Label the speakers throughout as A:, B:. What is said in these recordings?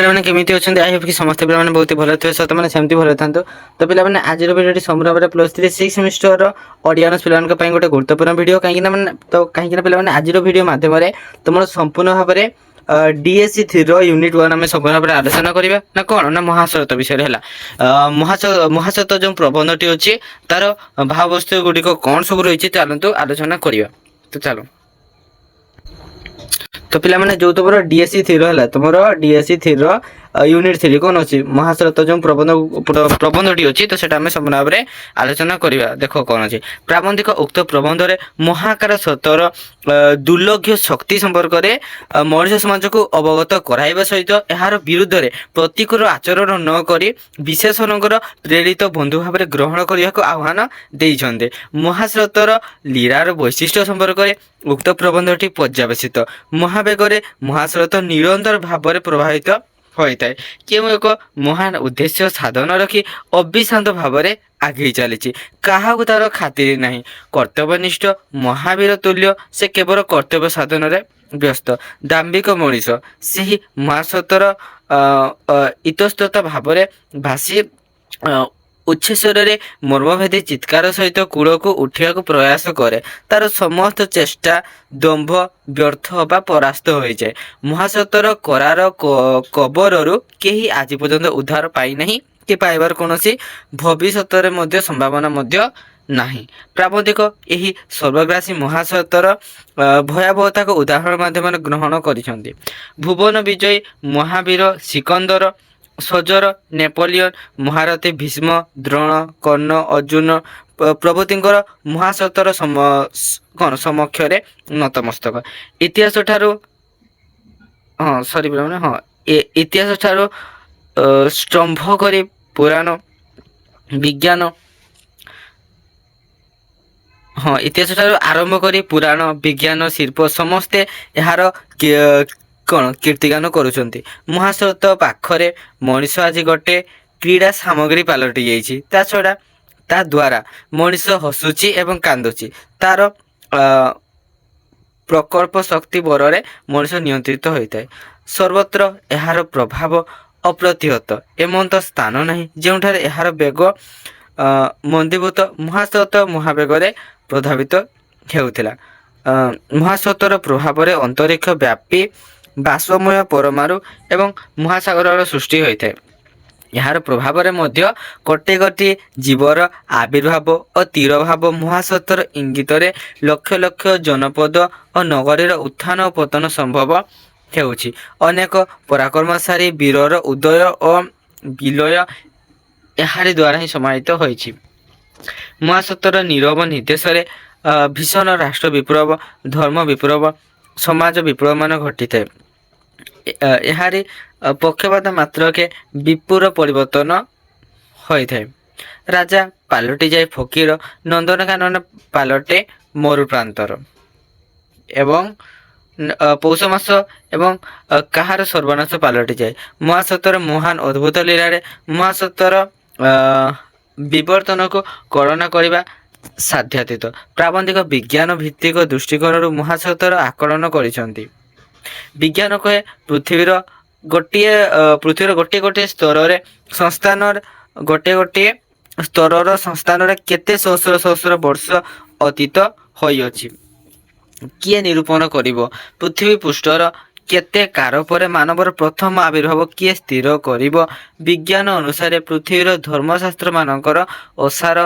A: ପିଲାମାନେ କେମିତି ଅଛନ୍ତି? ଆଇ ହୋପ୍ କି ସମସ୍ତେ ପିଲାମାନେ ବହୁତ ଭଲ ଥିବେ, ସତ ମାନେ ସେମିତି ଭଲ ଥାନ୍ତୁ। ତ ପିଲାମାନେ ଆଜିର ଭିଡ଼ିଓଟି ସମ୍ପୂର୍ଣ୍ଣ ଭାବରେ +3 6 ସେମିଷ୍ଟର ଅଡ଼ିଆନ୍ସ ପିଲାମାନଙ୍କ ପାଇଁ ଗୋଟେ ଗୁରୁତ୍ୱପୂର୍ଣ୍ଣ ଭିଡ଼ିଓ। କାହିଁକିନା ପିଲାମାନେ ଆଜିର ଭିଡ଼ିଓ ମାଧ୍ୟମରେ ତୁମର ସମ୍ପୂର୍ଣ୍ଣ ଭାବରେ DSC 3 ର ୟୁନିଟ୍ 1 ଆମେ ସମ୍ପୂର୍ଣ୍ଣ ଭାବରେ ଆଲୋଚନା କରିବା ନା କ'ଣ ନା ମହାସତ୍ତ୍ୱ ବିଷୟରେ ହେଲା। ମହାସତ୍ତ୍ୱ ଯେଉଁ ପ୍ରବନ୍ଧଟି ଅଛି ତାର ଭାବବସ୍ତୁ ଗୁଡ଼ିକ କ'ଣ ସବୁ ରହିଛି ଚାଲନ୍ତୁ ଆଲୋଚନା କରିବା। ତ ଚାଲ ତ ପିଲାମାନେ ଯୋଉ ତୁମର DSC 3 ହେଲା, ତୁମର DSC 3 ର ୟୁନିଟ୍ 3 କ'ଣ ଅଛି ମହାସତ୍ତ୍ୱ ଯେଉଁ ପ୍ରବନ୍ଧଟି ଅଛି, ତ ସେଟା ଆମେ ସମ୍ପୂର୍ଣ୍ଣ ଭାବରେ ଆଲୋଚନା କରିବା। ଦେଖ କ'ଣ ଅଛି ପ୍ରାବନ୍ଧିକ ଉକ୍ତ ପ୍ରବନ୍ଧରେ ମହାକାର ସତ୍ତ୍ୱର ଦୁର୍ଲଭ୍ୟ ଶକ୍ତି ସମ୍ପର୍କରେ ମଣିଷ ସମାଜକୁ ଅବଗତ କରାଇବା ସହିତ ଏହାର ବିରୁଦ୍ଧରେ ପ୍ରତିକୂଳ ଆଚରଣ ନ କରି ବିଶେଷଣଙ୍କର ପ୍ରେରିତ ବନ୍ଧୁ ଭାବରେ ଗ୍ରହଣ କରିବାକୁ ଆହ୍ୱାନ ଦେଇଛନ୍ତି। ମହାସତ୍ତ୍ୱର ଲୀଳାର ବୈଶିଷ୍ଟ୍ୟ ସମ୍ପର୍କରେ ଉକ୍ତ ପ୍ରବନ୍ଧଟି ପର୍ଯ୍ୟବେସିତ। ମହାବେଗରେ ମହାସ୍ରୋତ ନିରନ୍ତର ଭାବରେ ପ୍ରବାହିତ ହୋଇଥାଏ। କେଉଁ ଏକ ମହାନ ଉଦ୍ଦେଶ୍ୟ ସାଧନ ରଖି ଅବିଶ୍ରାନ୍ତ ଭାବରେ ଆଗେଇ ଚାଲିଛି। କାହାକୁ ତାର ଖାତିର ନାହିଁ। କର୍ତ୍ତବ୍ୟନିଷ୍ଠ ମହାବୀର ତୁଲ୍ୟ ସେ କେବଳ କର୍ତ୍ତବ୍ୟ ସାଧନରେ ବ୍ୟସ୍ତ। ଦାମ୍ଭିକ ମଣିଷ ସେହି ମହାସତ୍ତ୍ୱର ଇତସ୍ତତ ଭାବରେ ଭାସି ଉଚ୍ଚସ୍ୱରରେ ମର୍ମଭେଦୀ ଚିତ୍କାର ସହିତ କୂଳକୁ ଉଠିବାକୁ ପ୍ରୟାସ କରେ। ତାର ସମସ୍ତ ଚେଷ୍ଟା ଦମ୍ଭ ବ୍ୟର୍ଥ ବା ପରାସ୍ତ ହୋଇଯାଏ। ମହାସତ୍ତ୍ୱର କରାର କବରରୁ କେହି ଆଜି ପର୍ଯ୍ୟନ୍ତ ଉଦ୍ଧାର ପାଇନାହିଁ କି ପାଇବାର କୌଣସି ଭବିଷ୍ୟତରେ ମଧ୍ୟ ସମ୍ଭାବନା ମଧ୍ୟ ନାହିଁ। ପ୍ରାବନ୍ଧିକ ଏହି ସର୍ବଗ୍ରାସୀ ମହାସତ୍ତ୍ୱର ଭୟାବହତାକୁ ଉଦାହରଣ ମାଧ୍ୟମରେ ଗ୍ରହଣ କରିଛନ୍ତି। ଭୁବନ ବିଜୟୀ ମହାବୀର ସିକନ୍ଦର, ସଜର ନେପୋଲିୟନ, ମହାରଥୀ ଭୀଷ୍ମ, ଦ୍ରୋଣ, କର୍ଣ୍ଣ, ଅର୍ଜୁନ ପ୍ରଭୃତିଙ୍କର ମହାସତ୍ତ୍ୱର ସମକ୍ଷରେ ନତମସ୍ତକ। ଇତିହାସ ଠାରୁ ଷ୍ଟମ୍ଭ କରି ପୁରାଣ ବିଜ୍ଞାନ ଇତିହାସ ଠାରୁ ଆରମ୍ଭ କରି ପୁରାଣ ବିଜ୍ଞାନ ଶିଳ୍ପ ସମସ୍ତେ ଏହାର କୀର୍ତ୍ତିଗାନ କରୁଛନ୍ତି। ମହାସତ୍ତ୍ୱ ପାଖରେ ମଣିଷ ଆଜି ଗୋଟେ କ୍ରୀଡ଼ା ସାମଗ୍ରୀ ପାଲଟି ଯାଇଛି। ତା ଛଡ଼ା ତା ଦ୍ୱାରା ମଣିଷ ହସୁଛି ଏବଂ କାନ୍ଦୁଛି। ତାର ପ୍ରକଳ୍ପ ଶକ୍ତି ବଳରେ ମଣିଷ ନିୟନ୍ତ୍ରିତ ହୋଇଥାଏ। ସର୍ବତ୍ର ଏହାର ପ୍ରଭାବ ଅପ୍ରତିହତ। ଏମନ୍ତ ସ୍ଥାନ ନାହିଁ ଯେଉଁଠାରେ ଏହାର ବେଗ ମନ୍ଦୀଭୂତ। ମହାସତ୍ତ୍ୱ ମହାବେଗରେ ପ୍ରଭାବିତ ହେଉଥିଲା। ମହାସତ୍ତ୍ୱର ପ୍ରଭାବରେ ଅନ୍ତରିକ୍ଷ ବ୍ୟାପୀ ବାଷ୍ପମୟ ପରମାଣୁ ଏବଂ ମହାସାଗରର ସୃଷ୍ଟି ହୋଇଥାଏ। ଏହାର ପ୍ରଭାବରେ ମଧ୍ୟ ଗୋଟିଏ ଗୋଟିଏ ଜୀବର ଆବିର୍ଭାବ ଓ ତୀରଭାବ ମହାସତ୍ତ୍ୱର ଇଙ୍ଗିତରେ ଲକ୍ଷ ଲକ୍ଷ ଜନପଦ ଓ ନଗରୀର ଉତ୍ଥାନ ଓ ପତନ ସମ୍ଭବ ହେଉଛି। ଅନେକ ପରାକ୍ରମଶାଳୀ ବୀରର ଉଦୟ ଓ ବିଲୟ ଏହାରି ଦ୍ୱାରା ହିଁ ସମାହିତ ହୋଇଛି। ମହାସତ୍ତ୍ୱର ନୀରବ ନିର୍ଦ୍ଦେଶରେ ଭୀଷଣ ରାଷ୍ଟ୍ର ବିପ୍ଳବ, ଧର୍ମ ବିପ୍ଳବ, ସମାଜ ବିପ୍ଳବମାନ ଘଟିଥାଏ। ଏହାରି ପକ୍ଷପାତ ମାତ୍ରକେ ବିପୁଳ ପରିବର୍ତ୍ତନ ହୋଇଥାଏ। ରାଜା ପାଲଟି ଯାଏ ଫକୀର, ନନ୍ଦନକାନନ ପାଲଟେ ମରୁପ୍ରାନ୍ତର ଏବଂ ପୌଷ ମାସ ଏବଂ କାହାର ସର୍ବନାଶ ପାଲଟିଯାଏ। ମହାସତ୍ତ୍ୱର ମହାନ ଅଦ୍ଭୁତ ଲୀଳାରେ ମହାସତ୍ତ୍ୱର ବିବର୍ତ୍ତନକୁ କଳନା କରିବା ସାଧ୍ୟାତୀତ। ପ୍ରାବନ୍ଧିକ ବିଜ୍ଞାନ ଭିତ୍ତିକ ଦୃଷ୍ଟିକୋଣରୁ ମହାସତ୍ତ୍ୱର ଆକଳନ କରିଛନ୍ତି। ବିଜ୍ଞାନ କହେ ପୃଥିବୀର ଗୋଟିଏ ଗୋଟିଏ ସ୍ତରରେ ସଂସ୍ଥାନରେ କେତେ ସହସ୍ର ବର୍ଷ ଅତୀତ ହୋଇଅଛି କିଏ ନିରୂପଣ କରିବ? ପୃଥିବୀ ପୃଷ୍ଠର କେତେ କାଳ ପରେ ମାନବର ପ୍ରଥମ ଆବିର୍ଭାବ କିଏ ସ୍ଥିର କରିବ? ବିଜ୍ଞାନ ଅନୁସାରେ ପୃଥିବୀର ଧର୍ମଶାସ୍ତ୍ରମାନଙ୍କର ଅସାର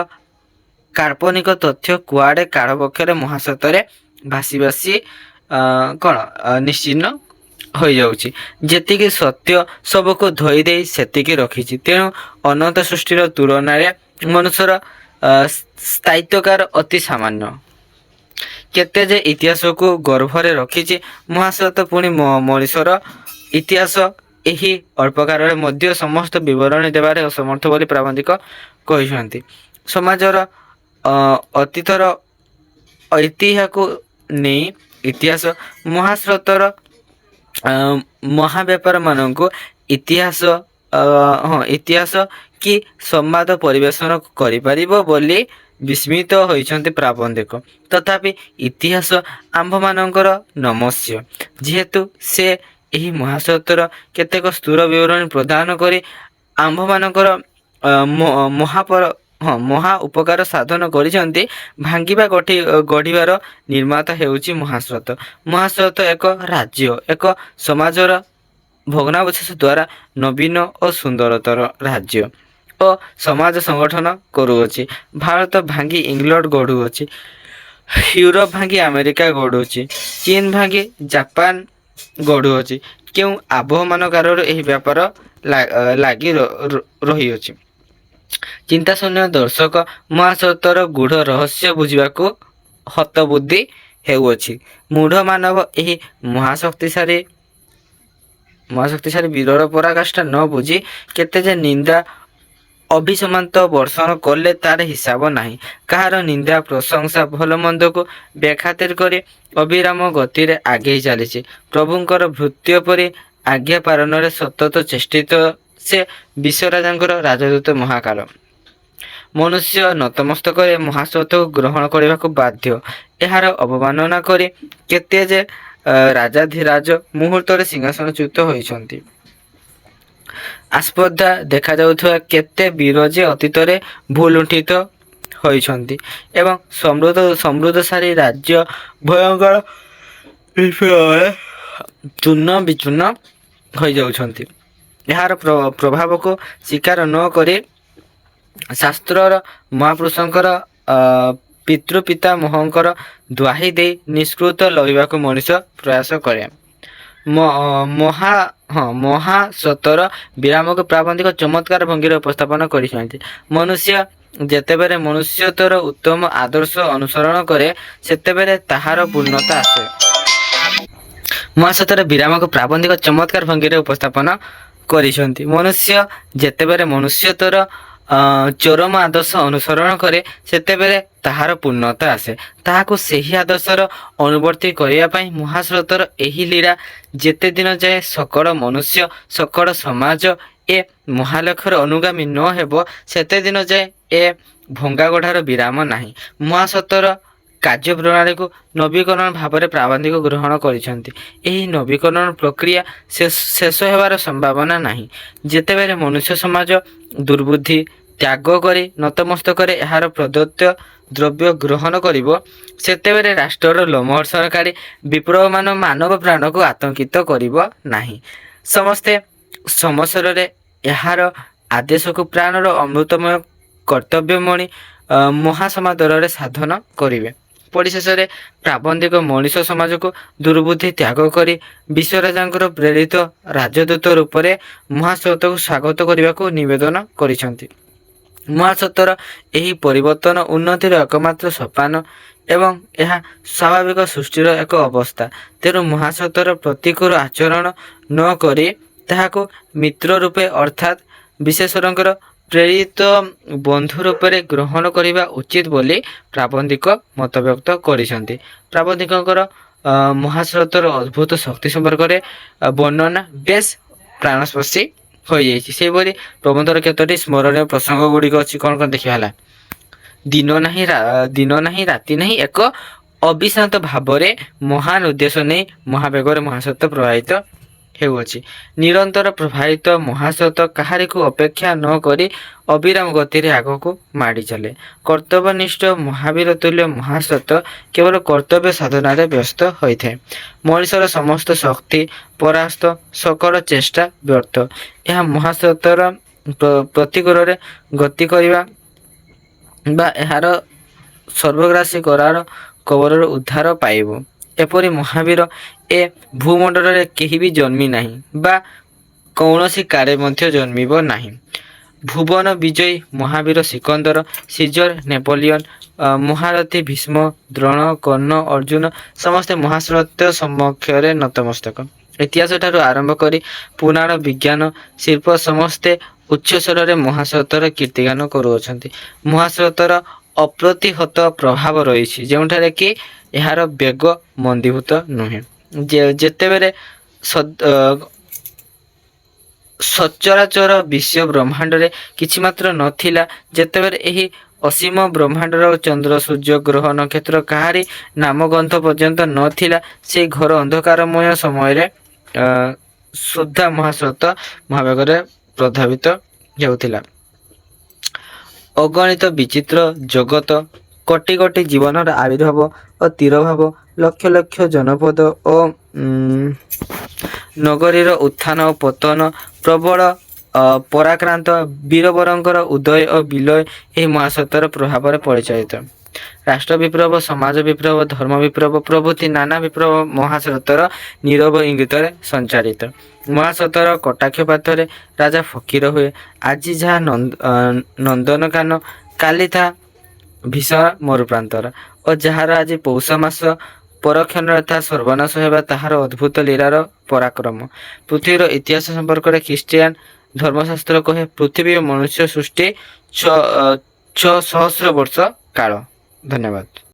A: କାଳ୍ପନିକ ତଥ୍ୟ କୁଆଡ଼େ କାଳବକ୍ଷରେ ମହାସତ୍ତ୍ୱରେ ଭାସି ଭାସି ନିଶ୍ଚିହ୍ନ ହୋଇଯାଉଛି। ଯେତିକି ସତ୍ୟ ସବୁକୁ ଧୋଇ ଦେଇ ସେତିକି ରଖିଛି। ତେଣୁ ଅନନ୍ତ ସୃଷ୍ଟିର ତୁଳନାରେ ମନୁଷ୍ୟର ସ୍ଥାୟିତ୍ୱକାର ଅତି ସାମାନ୍ୟ। କେତେ ଯେ ଇତିହାସକୁ ଗର୍ଭରେ ରଖିଛି ମହାସତ୍ତ୍ୱ, ପୁଣି ମଣିଷର ଇତିହାସ ଏହି ଅଳ୍ପକାଳରେ ମଧ୍ୟ ସମସ୍ତ ବିବରଣୀ ଦେବାରେ ଅସମର୍ଥ ବୋଲି ପ୍ରାବନ୍ଧିକ କହିଛନ୍ତି। ସମାଜର ଅତୀତର ଐତିହ୍ୟକୁ ନେଇ ଇତିହାସ ମହାସତ୍ତ୍ୱର ମହାବ୍ୟାପାର ମାନଙ୍କୁ ଇତିହାସ କି ସମ୍ବାଦ ପରିବେଷଣ କରିପାରିବ ବୋଲି ବିସ୍ମିତ ହୋଇଛନ୍ତି ପ୍ରାବନ୍ଧିକ। ତଥାପି ଇତିହାସ ଆମ୍ଭମାନଙ୍କର ନମସ୍ୟ, ଯେହେତୁ ସେ ଏହି ମହାସତ୍ୱର କେତେକ ସ୍ଥିର ବିବରଣୀ ପ୍ରଦାନ କରି ଆମ୍ଭମାନଙ୍କର ମହା ଉପକାର ସାଧନ କରିଛନ୍ତି। ଭାଙ୍ଗିବା ଗଢ଼ିବାର ନିର୍ମାତା ହେଉଛି ମହାସ୍ରୋତ। ମହାସ୍ରୋତ ଏକ ରାଜ୍ୟ, ଏକ ସମାଜର ଭଗ୍ନାବଶେଷ ଦ୍ୱାରା ନବୀନ ଓ ସୁନ୍ଦରତର ରାଜ୍ୟ ଓ ସମାଜ ସଂଗଠନ କରୁଅଛି। ଭାରତ ଭାଙ୍ଗି ଇଂଲଣ୍ଡ ଗଢ଼ୁଅଛି, ୟୁରୋପ ଭାଙ୍ଗି ଆମେରିକା ଗଢ଼ୁଛି, ଚୀନ ଭାଙ୍ଗି ଜାପାନ ଗଢ଼ୁଅଛି। କେଉଁ ଆବହମାନ କାରଣରୁ ଏହି ବ୍ୟାପାର ଲାଗି ରହିଅଛି? ଚିନ୍ତାଶୂନ୍ୟ ଦର୍ଶକ ମହାସତ୍ୱର ଗୂଢ଼ ରହସ୍ୟ ବୁଝିବାକୁ ହତବୁଦ୍ଧି ହେଉଅଛି। ମୂଢ଼ ମାନବ ଏହି ମହାଶକ୍ତିଶାଳୀ ବୀରର ପରାକାଷ୍ଠା ନ ବୁଝି କେତେ ଯେ ନିନ୍ଦା ଅଭିସମାନ୍ତ ବର୍ଷଣ କଲେ ତାର ହିସାବ ନାହିଁ। କାହାର ନିନ୍ଦା ପ୍ରଶଂସା ଭଲ ମନ୍ଦକୁ ବେଖାତିର କରି ଅବିରାମ ଗତିରେ ଆଗେଇ ଚାଲିଛି। ପ୍ରଭୁଙ୍କର ଭୃତ୍ୟ ପରି ଆଜ୍ଞା ପାଳନରେ ସତତ ଚେଷ୍ଟିତ ସେ ବିଶ୍ୱରାଜାଙ୍କର ରାଜଦୂତ ମହାକାଳ। ମନୁଷ୍ୟ ନତମସ୍ତକରେ ମହାସ୍ରୋତକୁ ଗ୍ରହଣ କରିବାକୁ ବାଧ୍ୟ। ଏହାର ଅବମାନନା କରି କେତେ ଯେ ରାଜାଧିରାଜ ମୁହୂର୍ତ୍ତରେ ସିଂହାସନଚ୍ୟୁତ ହୋଇଛନ୍ତି। ଆସ୍ପର୍ଦ୍ଧା ଦେଖାଯାଉଥିବା କେତେ ବୀର ଯେ ଅତୀତରେ ଭୂଲୁଣ୍ଠିତ ହୋଇଛନ୍ତି ଏବଂ ସମୃଦ୍ଧଶାଳୀ ରାଜ୍ୟ ଭୟଙ୍କର ଚୂର୍ଣ୍ଣ ବିଚୂର୍ଣ୍ଣ ହୋଇଯାଉଛନ୍ତି। ଏହାର ପ୍ରଭାବକୁ ସ୍ୱୀକାର ନ କରି ଶାସ୍ତ୍ରର ମହାପୁରୁଷଙ୍କର ପିତୃପିତାମହଙ୍କର ଦ୍ୱାହି ଦେଇ ନିଷ୍କୃତ ଲଭିବାକୁ ମଣିଷ ପ୍ରୟାସ କରେ। ମହାସ୍ରୋତର ବିରାମକୁ ପ୍ରାବନ୍ଧିକ ଚମତ୍କାର ଭଙ୍ଗୀରେ ଉପସ୍ଥାପନ କରିଛନ୍ତି। ମନୁଷ୍ୟ ଯେତେବେଳେ ମନୁଷ୍ୟତ୍ୱର ଉତ୍ତମ ଆଦର୍ଶ ଅନୁସରଣ କରେ ସେତେବେଳେ ତାହାର ପୂର୍ଣ୍ଣତା ଆସେ। ମହାସ୍ରୋତର ବିରାମକୁ ପ୍ରାବନ୍ଧିକ ଚମତ୍କାର ଭଙ୍ଗୀରେ ଉପସ୍ଥାପନ କରିଛନ୍ତି। ମନୁଷ୍ୟ ଯେତେବେଳେ ମନୁଷ୍ୟତ୍ୱର ଚରମ ଆଦର୍ଶ ଅନୁସରଣ କରେ ସେତେବେଳେ ତାହାର ପୂର୍ଣ୍ଣତା ଆସେ। ତାହାକୁ ସେହି ଆଦର୍ଶର ଅନୁବର୍ତ୍ତୀ କରିବା ପାଇଁ ମହାସ୍ରୋତର ଏହି ଲୀଳା ଯେତେ ଦିନ ଯାଏ ସକଳ ମନୁଷ୍ୟ ସକଳ ସମାଜ ଏ ମହାଲକ୍ଷ୍ୟର ଅନୁଗାମୀ ନ ହେବ ସେତେ ଦିନ ଯାଏ ଏ ଭଙ୍ଗାଗଢ଼ାର ବିରାମ ନାହିଁ। ମହାସ୍ରୋତର କାର୍ଯ୍ୟପ୍ରଣାଳୀକୁ ନବୀକରଣ ଭାବରେ ପ୍ରାବନ୍ଧିକ ଗ୍ରହଣ କରିଛନ୍ତି। ଏହି ନବୀକରଣ ପ୍ରକ୍ରିୟା ଶେଷ ହେବାର ସମ୍ଭାବନା ନାହିଁ। ଯେତେବେଳେ ମନୁଷ୍ୟ ସମାଜ ଦୁର୍ବୁଦ୍ଧି ତ୍ୟାଗ କରି ନତମସ୍ତକରେ ଏହାର ପ୍ରଦତ୍ତ ଦ୍ରବ୍ୟ ଗ୍ରହଣ କରିବ ସେତେବେଳେ ରାଷ୍ଟ୍ରର ଲୋମହର୍ଷଣକାରୀ ବିପ୍ଳବମାନ ମାନବ ପ୍ରାଣକୁ ଆତଙ୍କିତ କରିବ ନାହିଁ। ସମସ୍ତେ ସମସ୍ୱରରେ ଏହାର ଆଦେଶକୁ ପ୍ରାଣର ଅମୃତମୟ କର୍ତ୍ତବ୍ୟମଣି ମହାସମାଦରରେ ସାଧନ କରିବେ। ପରିଶେଷରେ ପ୍ରାବନ୍ଧିକ ମଣିଷ ସମାଜକୁ ଦୁର୍ବୁଦ୍ଧି ତ୍ୟାଗ କରି ବିଶ୍ୱରାଜାଙ୍କର ପ୍ରେରିତ ରାଜଦୂତ ରୂପରେ ମହାସ୍ରୋତକୁ ସ୍ୱାଗତ କରିବାକୁ ନିବେଦନ କରିଛନ୍ତି। ମହାସ୍ରୋତର ଏହି ପରିବର୍ତ୍ତନ ଉନ୍ନତିର ଏକମାତ୍ର ସୋପାନ ଏବଂ ଏହା ସ୍ୱାଭାବିକ ସୃଷ୍ଟିର ଏକ ଅବସ୍ଥା। ତେଣୁ ମହାସ୍ରୋତର ପ୍ରତିକୂଳ ଆଚରଣ ନ କରି ତାହାକୁ ମିତ୍ର ରୂପେ ଅର୍ଥାତ୍ ବିଶ୍ୱେଶ୍ୱରଙ୍କର ପ୍ରେରିତ ବନ୍ଧୁ ରୂପରେ ଗ୍ରହଣ କରିବା ଉଚିତ ବୋଲି ପ୍ରାବନ୍ଧିକ ମତବ୍ୟକ୍ତ କରିଛନ୍ତି। ପ୍ରାବନ୍ଧିକଙ୍କର ମହାସ୍ରୋତର ଅଦ୍ଭୁତ ଶକ୍ତି ସମ୍ପର୍କରେ ବର୍ଣ୍ଣନା ବେଶ ପ୍ରାଣସ୍ପର୍ଶୀ ହୋଇଯାଇଛି। ସେହିପରି ପ୍ରବନ୍ଧର କେତୋଟି ସ୍ମରଣୀୟ ପ୍ରସଙ୍ଗ ଗୁଡ଼ିକ ଅଛି। କ'ଣ ଦେଖିବା ହେଲା? ଦିନ ନାହିଁ ରାତି ନାହିଁ, ଏକ ଅବିଶ୍ରାନ୍ତ ଭାବରେ ମହାନ ଉଦ୍ଦେଶ୍ୟ ନେଇ ମହାବେଗରେ ମହାସ୍ରୋତ ପ୍ରବାହିତ ହେଉଅଛି। ନିରନ୍ତର ପ୍ରବାହିତ ମହାସ୍ରୋତ କାହାରିକୁ ଅପେକ୍ଷା ନ କରି ଅବିରାମ ଗତିରେ ଆଗକୁ ମାଡ଼ି ଚାଲେ। କର୍ତ୍ତବ୍ୟନିଷ୍ଠ ମହାବୀର ତୁଲ୍ୟ ମହାସ୍ରୋତ କେବଳ କର୍ତ୍ତବ୍ୟ ସାଧନାରେ ବ୍ୟସ୍ତ ହୋଇଥାଏ। ମଣିଷର ସମସ୍ତ ଶକ୍ତି ପରାସ୍ତ, ସକଳ ଚେଷ୍ଟା ବ୍ୟର୍ଥ। ଏହା ମହାସ୍ରୋତର ପ୍ରତିକୂଳରେ ଗତି କରିବା ବା ଏହାର ସର୍ବଗ୍ରାସୀ କରାର କବଳରୁ ଉଦ୍ଧାର ପାଇବ। ଏପରି ମହାବୀର ଏ ଭୂମଣ୍ଡଳରେ କେହି ବି ଜନ୍ମି ନାହିଁ ବା କୌଣସି କାଳେ ମଧ୍ୟ ଜନ୍ମିବ ନାହିଁ। ଭୁବନ ବିଜୟୀ ମହାବୀର ସିକନ୍ଦର, ସିଜର, ନେପୋଲିଅନ, ମହାରଥୀ ଭୀଷ୍ମ, ଦ୍ରୋଣ, କର୍ଣ୍ଣ, ଅର୍ଜୁନ ସମସ୍ତେ ମହାସ୍ରୋତ ସମକ୍ଷରେ ନତମସ୍ତକ। ଇତିହାସ ଠାରୁ ଆରମ୍ଭ କରି ପୁରାଣ, ବିଜ୍ଞାନ, ଶିଳ୍ପ ସମସ୍ତେ ଉଚ୍ଚସ୍ୱରରେ ମହାସ୍ରୋତର କୀର୍ତ୍ତିଗାନ କରୁଅଛନ୍ତି। ମହାସ୍ରୋତର ଅପ୍ରତିହତ ପ୍ରଭାବ ରହିଛି ଯେଉଁଠାରେ କି ଏହାର ବେଗ ମନ୍ଦୀଭୂତ ନୁହେଁ। ଯେତେବେଳେ ସଚରାଚର ବିଶ୍ୱ ବ୍ରହ୍ମାଣ୍ଡରେ କିଛି ମାତ୍ର ନଥିଲା, ଯେତେବେଳେ ଏହି ଅସୀମ ବ୍ରହ୍ମାଣ୍ଡର ଚନ୍ଦ୍ର, ସୂର୍ଯ୍ୟ, ଗ୍ରହ, ନକ୍ଷତ୍ର କାହାରି ନାମଗନ୍ଧ ପର୍ଯ୍ୟନ୍ତ ନଥିଲା, ସେହି ଘୋର ଅନ୍ଧକାରମୟ ସମୟରେ ସୁଦ୍ଧା ମହାସ୍ରୋତ ମହାବେଗରେ ପ୍ରଭାବିତ ହେଉଥିଲା। ଅଗଣିତ ବିଚିତ୍ର ଜଗତ, କୋଟି କୋଟି ଜୀବନର ଆବିର୍ଭାବ ଓ ତୀରଭାବ, ଲକ୍ଷ ଲକ୍ଷ ଜନପଦ ଓ ନଗରୀର ଉତ୍ଥାନ ଓ ପତନ, ପ୍ରବଳ ପରାକ୍ରାନ୍ତ ବୀରବରଙ୍କର ଉଦୟ ଓ ବିଲୟ ଏହି ମହାସ୍ରୋତର ପ୍ରଭାବରେ ପରିଚାଳିତ। ରାଷ୍ଟ୍ର ବିପ୍ଳବ, ସମାଜ ବିପ୍ଳବ, ଧର୍ମ ବିପ୍ଳବ ପ୍ରଭୃତି ନାନା ବିପ୍ଳବ ମହାସ୍ରୋତର ନୀରବ ଇଙ୍ଗିତରେ ସଞ୍ଚାରିତ। ମହାସ୍ରୋତର କଟାକ୍ଷପାତରେ ରାଜା ଫକୀର ହୁଏ। ଆଜି ଯାହା ନନ୍ଦନକାନ, କାଲି ତାହା ଭୀଷଣ ମରୁପ୍ରାନ୍ତର, ଓ ଯାହାର ଆଜି ପୌଷ ମାସ, ପରକ୍ଷଣରେ ତାହା ସର୍ବନାଶ ହେବା ତାହାର ଅଦ୍ଭୁତ ଲୀଳାର ପରାକ୍ରମ। ପୃଥିବୀର ଇତିହାସ ସମ୍ପର୍କରେ ଖ୍ରୀଷ୍ଟିଆନ ଧର୍ମଶାସ୍ତ୍ର କହେ, ପୃଥିବୀ ଓ ମନୁଷ୍ୟ ସୃଷ୍ଟି 6 ସହସ୍ର ବର୍ଷ କାଳ। ଧନ୍ୟବାଦ।